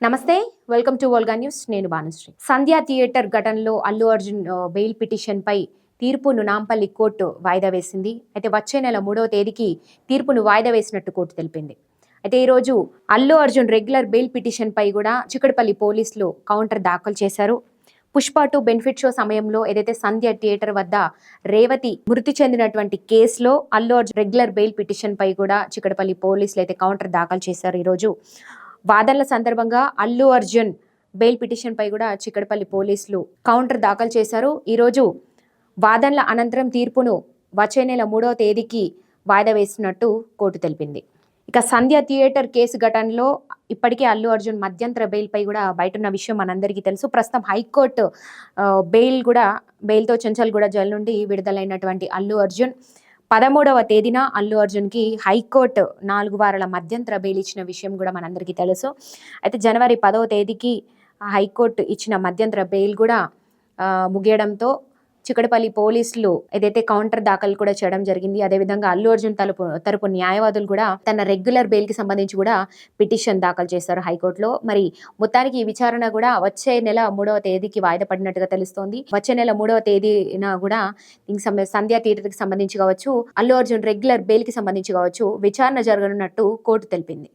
నమస్తే, welcome to Volga news. నేను భానుశ్రీ. సంధ్యా theatre ఘటనలో అల్లు అర్జున్ బెయిల్ పిటిషన్ పై తీర్పును నాంపల్లి కోర్టు వాయిదా వేసింది. అయితే వచ్చే నెల 3వ తేదీకి తీర్పును వాయిదా వేసినట్టు కోర్టు తెలిపింది. అయితే ఈరోజు Allu Arjun regular bail petition పై కూడా చిక్కడపల్లి పోలీసులు కౌంటర్ దాఖలు చేశారు. పుష్ప 2 బెనిఫిట్ షో సమయంలో ఏదైతే సంధ్య థియేటర్ వద్ద రేవతి మృతి చెందినటువంటి కేసులో Allu Arjun regular bail petition పై కూడా చిక్కడపల్లి పోలీసులు అయితే కౌంటర్ దాఖలు చేశారు. ఈరోజు వాదనల సందర్భంగా అల్లు అర్జున్ బెయిల్ పిటిషన్ పై కూడా చిక్కడపల్లి పోలీసులు కౌంటర్ దాఖలు చేశారు. ఈరోజు వాదనల అనంతరం తీర్పును వచ్చే నెల 3వ తేదీకి వాయిదా వేసినట్టు కోర్టు తెలిపింది. ఇక సంధ్య థియేటర్ కేసు ఘటనలో ఇప్పటికే అల్లు అర్జున్ మధ్యంతర బెయిల్ పై కూడా బయటన్న విషయం మనందరికీ తెలుసు. ప్రస్తుతం హైకోర్టు బెయిల్తో చెంచల్గూడ జైలు నుండి విడుదలైనటువంటి అల్లు అర్జున్ 13వ తేదీన అల్లు అర్జున్కి హైకోర్టు 4 వారాల మధ్యంతర బెయిల్ ఇచ్చిన విషయం కూడా మనందరికీ తెలుసు. అయితే జనవరి 10వ తేదీకి హైకోర్టు ఇచ్చిన మధ్యంతర బెయిల్ కూడా ముగియడంతో చిక్కడపల్లి పోలీసులు ఏదైతే కౌంటర్ దాఖలు కూడా చేయడం జరిగింది. అదేవిధంగా అల్లు అర్జున్ తరపు న్యాయవాదులు కూడా తన రెగ్యులర్ బెయిల్కి సంబంధించి కూడా పిటిషన్ దాఖలు చేశారు హైకోర్టులో. మరి మొత్తానికి ఈ విచారణ కూడా వచ్చే నెల 3వ తేదీకి వాయిదా పడినట్టుగా తెలుస్తోంది. వచ్చే నెల 3వ తేదీన కూడా సంధ్యా థియేటర్కి సంబంధించి కావచ్చు, అల్లు అర్జున్ రెగ్యులర్ బెయిల్కి సంబంధించి కావచ్చు విచారణ జరగనున్నట్టు కోర్టు తెలిపింది.